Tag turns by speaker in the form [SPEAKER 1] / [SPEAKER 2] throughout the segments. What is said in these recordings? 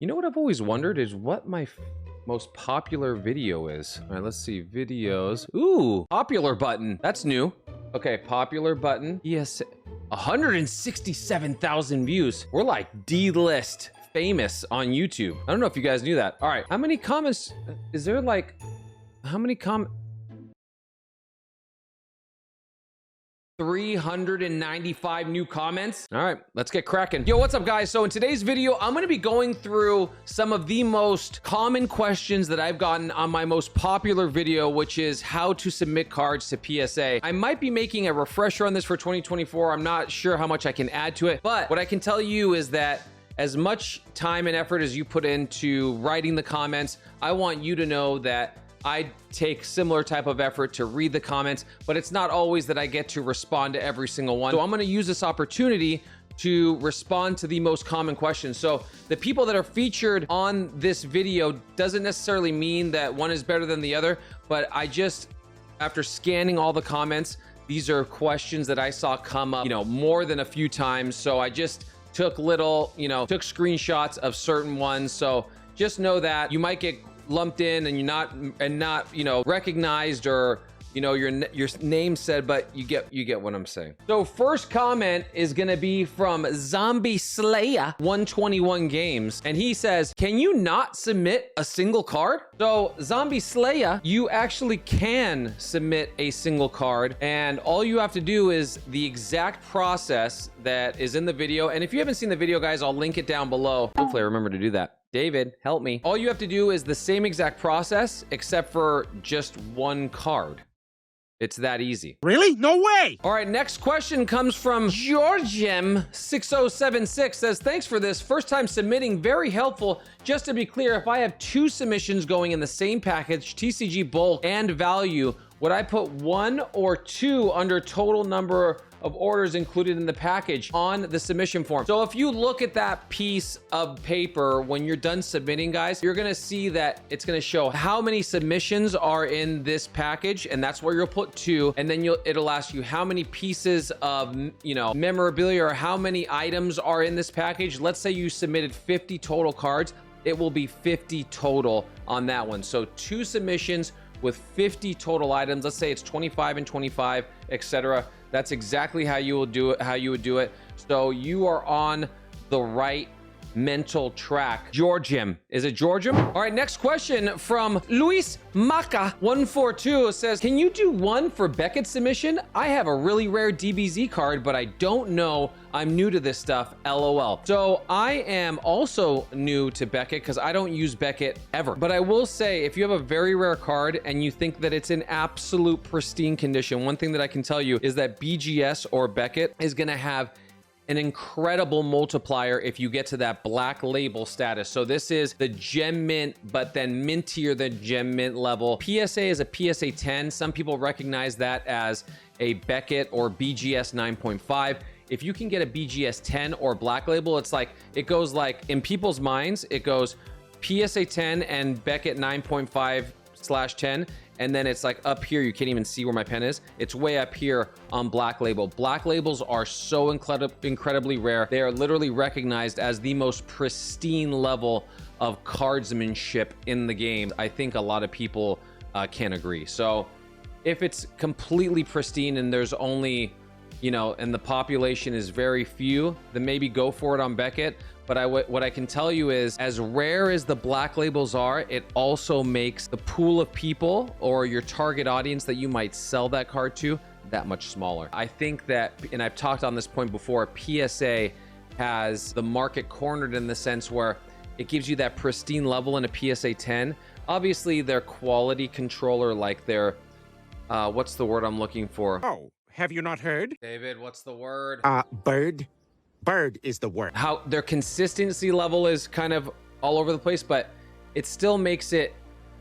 [SPEAKER 1] You know what I've always wondered is what my most popular video is. All right, let's see. Videos. Ooh, popular button. That's new. Okay, popular button. Yes, 167,000 views. We're like D-list famous on YouTube. I don't know if you guys knew that. All right, how many comments? Is there like, how many 395 new comments. All right, let's get cracking. Yo, what's up guys? So in today's video, I'm gonna be going through some of the most common questions that I've gotten on my most popular video, which is how to submit cards to PSA. I might be making a refresher on this for 2024. I'm not sure how much I can add to it, but what I can tell you is that as much time and effort as you put into writing the comments, I want you to know that I take similar type of effort to read the comments, but it's not always that I get to respond to every single one. So I'm gonna use this opportunity to respond to the most common questions. So the people that are featured on this video doesn't necessarily mean that one is better than the other, but I just, after scanning all the comments, these are questions that I saw come up, more than a few times. So I just took took screenshots of certain ones. So just know that you might get lumped in and you're not recognized or your name said, but you get what I'm saying. So first comment is gonna be from Zombie Slayer 121 Games, and he says, can you not submit a single card? So Zombie Slayer, you actually can submit a single card, and all you have to do is the exact process that is in the video. And if you haven't seen the video, guys, I'll link it down below. Hopefully I remember to do that. David, help me. All you have to do is the same exact process, except for just one card. It's that easy.
[SPEAKER 2] Really? No way!
[SPEAKER 1] All right, next question comes from Georgem6076. Says, thanks for this. First time submitting, very helpful. Just to be clear, if I have two submissions going in the same package, TCG bulk and value, would I put one or two under total number of orders included in the package on the submission form? So if you look at that piece of paper when you're done submitting, guys, you're gonna see that it's gonna show how many submissions are in this package, and that's where you'll put two, and then it'll ask you how many pieces of memorabilia or how many items are in this package. Let's say you submitted 50 total cards, it will be 50 total on that one. So two submissions with 50 total items. Let's say it's 25 and 25, etc. That's exactly how you will do it, how you would do it. So you are on the right mental track. Georgium. Is it Georgium? All right, next question from Luis Maca 142 says, can you do one for Becket submission? I have a really rare DBZ card, but I don't know. I'm new to this stuff, LOL. So I am also new to Becket because I don't use Becket ever. But I will say, if you have a very rare card and you think that it's in absolute pristine condition, one thing that I can tell you is that BGS or Becket is gonna have an incredible multiplier if you get to that black label status. So this is the gem mint, but then mintier than gem mint level. PSA is a PSA 10. Some people recognize that as a Becket or BGS 9.5. If you can get a BGS 10 or black label, it's like, it goes like, in people's minds, it goes PSA 10 and Becket 9.5/10. And then it's like up here, you can't even see where my pen is. It's way up here on black label. Black labels are so incredibly rare. They are literally recognized as the most pristine level of cardsmanship in the game. I think a lot of people can agree. So if it's completely pristine and there's only, and the population is very few, then maybe go for it on Becket. But what I can tell you is, as rare as the black labels are, it also makes the pool of people or your target audience that you might sell that card to that much smaller. I think that, and I've talked on this point before, PSA has the market cornered in the sense where it gives you that pristine level in a PSA 10. Obviously, their quality controller, like their, what's the word I'm looking for?
[SPEAKER 2] Oh, have you not heard?
[SPEAKER 1] David, what's the word?
[SPEAKER 2] Bird. Bird is the word.
[SPEAKER 1] How their consistency level is kind of all over the place, but it still makes it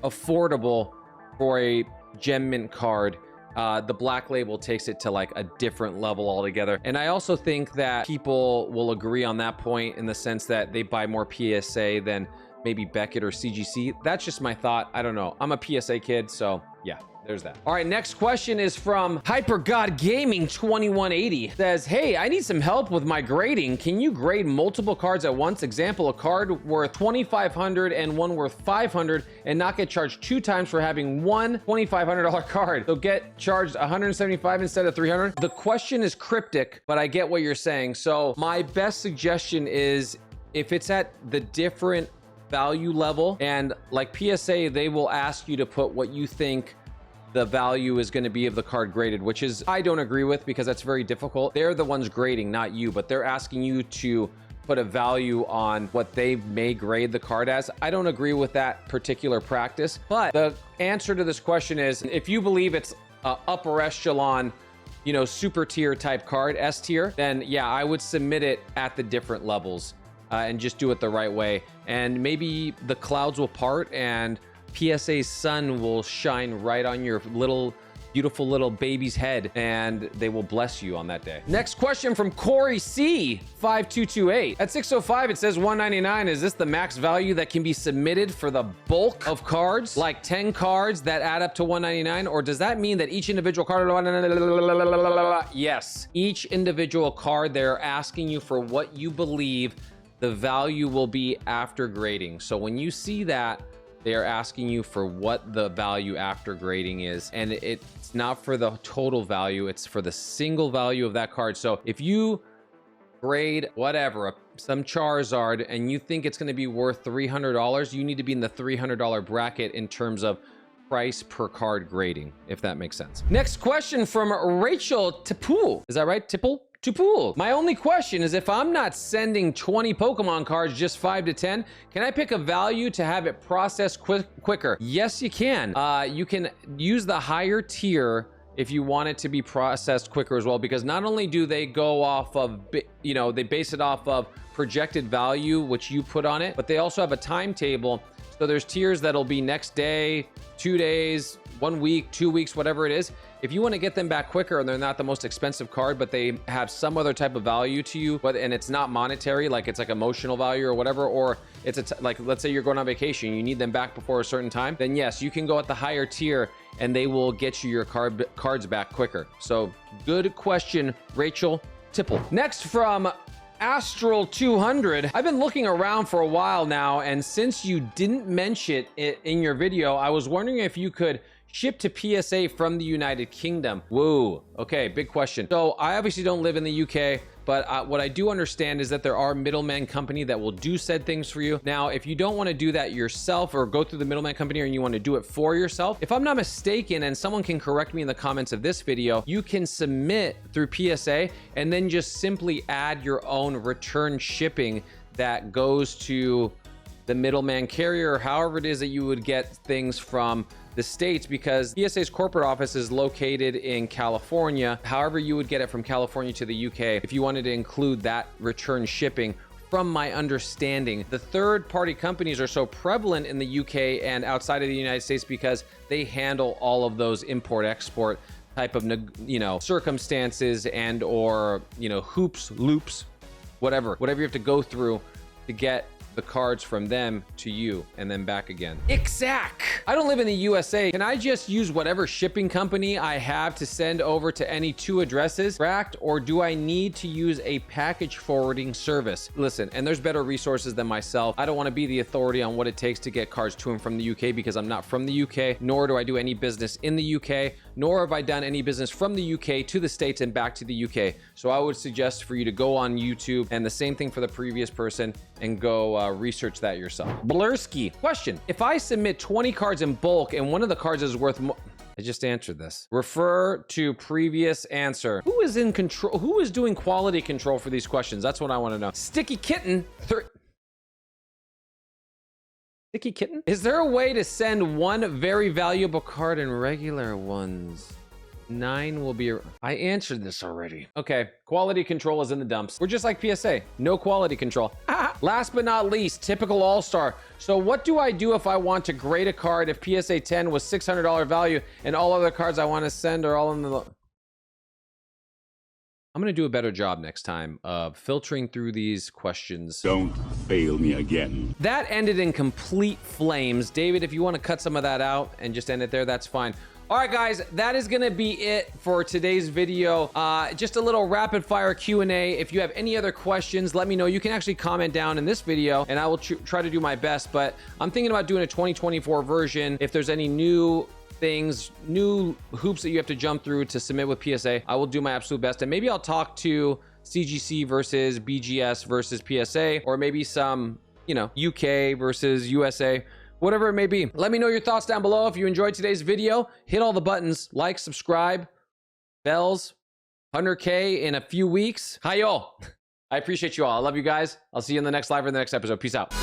[SPEAKER 1] affordable for a gem mint card. The black label takes it to like a different level altogether. And I also think that people will agree on that point in the sense that they buy more PSA than maybe Becket or CGC. That's just my thought. I don't know. I'm a PSA kid, so yeah. there's that. All right, next question is from HyperGod Gaming 2180. Says, hey, I need some help with my grading. Can you grade multiple cards at once? Example, a card worth 2,500 and one worth 500 and not get charged 2 times for having one $2,500 card. So get charged 175 instead of 300. The question is cryptic, but I get what you're saying. So my best suggestion is if it's at the different value level, and like PSA, they will ask you to put what you think the value is going to be of the card graded, which is I don't agree with because that's very difficult. They're the ones grading, not you, but they're asking you to put a value on what they may grade the card as. I don't agree with that particular practice, but the answer to this question is if you believe it's upper echelon, you know, super tier type card, S tier, then yeah, I would submit it at the different levels. And just do it the right way. And maybe the clouds will part and PSA's sun will shine right on your little, beautiful little baby's head and they will bless you on that day. Next question from Corey C 5228. At 605, it says 199. Is this the max value that can be submitted for the bulk of cards? Like 10 cards that add up to 199? Or does that mean that each individual card? Yes, each individual card, they're asking you for what you believe the value will be after grading. So when you see that, they are asking you for what the value after grading is. And it's not for the total value, it's for the single value of that card. So if you grade whatever, some Charizard, and you think it's gonna be worth $300, you need to be in the $300 bracket in terms of price per card grading, if that makes sense. Next question from Rachel Tipul. Is that right? Tipul? Tupul. My only question is if I'm not sending 20 Pokemon cards, just 5 to 10, can I pick a value to have it processed quicker? Yes, you can. You can use the higher tier if you want it to be processed quicker as well, because not only do they go off of, you know, they base it off of projected value, which you put on it, but they also have a timetable. So there's tiers that'll be next day, 2 days, 1 week, 2 weeks, whatever it is. If you want to get them back quicker and they're not the most expensive card, but they have some other type of value to you, and it's not monetary, like it's like emotional value or whatever, or it's like, let's say you're going on vacation, you need them back before a certain time, then yes, you can go at the higher tier and they will get you your cards back quicker. So good question, Rachel Tipple. Next from Astral 200. I've been looking around for a while now, and since you didn't mention it in your video, I was wondering if you could ship to PSA from the United Kingdom. Whoa, okay, big question. So I obviously don't live in the UK, but what I do understand is that there are middleman company that will do said things for you. Now, if you don't want to do that yourself or go through the middleman company and you want to do it for yourself, if I'm not mistaken, and someone can correct me in the comments of this video, you can submit through PSA and then just simply add your own return shipping that goes to the middleman carrier, or however it is that you would get things from the States, because PSA's corporate office is located in California. However, you would get it from California to the UK if you wanted to include that return shipping. From my understanding, the third-party companies are so prevalent in the UK and outside of the United States because they handle all of those import-export type of, you know, circumstances and or, you know, hoops, loops, whatever you have to go through to get the cards from them to you and then back again. Exact. I don't live in the USA. Can I just use whatever shipping company I have to send over to any 2 addresses, correct? Or do I need to use a package forwarding service? Listen, and there's better resources than myself. I don't want to be the authority on what it takes to get cards to and from the UK because I'm not from the UK, nor do I do any business in the UK, nor have I done any business from the UK to the States and back to the UK. So I would suggest for you to go on YouTube, and the same thing for the previous person, and go research that yourself. Blurski, question. If I submit 20 cards in bulk and one of the cards is worth more, I just answered this. Refer to previous answer. Who is in control? Who is doing quality control for these questions? That's what I want to know. Sticky Kitten. Sticky Kitten? Is there a way to send one very valuable card in regular ones? 9 will be... I answered this already. Okay, quality control is in the dumps. We're just like PSA. No quality control. Last but not least, typical all-star. So what do I do if I want to grade a card if PSA 10 was $600 value and all other cards I want to send are all in the... I'm going to do a better job next time of filtering through these questions.
[SPEAKER 3] Don't fail me again.
[SPEAKER 1] That ended in complete flames. David, if you want to cut some of that out and just end it there, that's fine. All right, guys, that is gonna be it for today's video. Just a little rapid fire Q&A. If you have any other questions, let me know. You can actually comment down in this video and I will try to do my best, but I'm thinking about doing a 2024 version. If there's any new things, new hoops that you have to jump through to submit with PSA, I will do my absolute best. And maybe I'll talk to CGC versus BGS versus PSA, or maybe some, you know, UK versus USA. Whatever it may be. Let me know your thoughts down below. If you enjoyed today's video, hit all the buttons, like, subscribe, bells, 100K in a few weeks. Hi, y'all. I appreciate you all. I love you guys. I'll see you in the next live or the next episode. Peace out.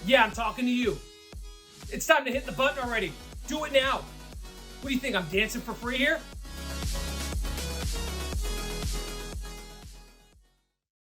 [SPEAKER 4] Yeah, I'm talking to you. It's time to hit the button already. Do it now. What do you think, I'm dancing for free here?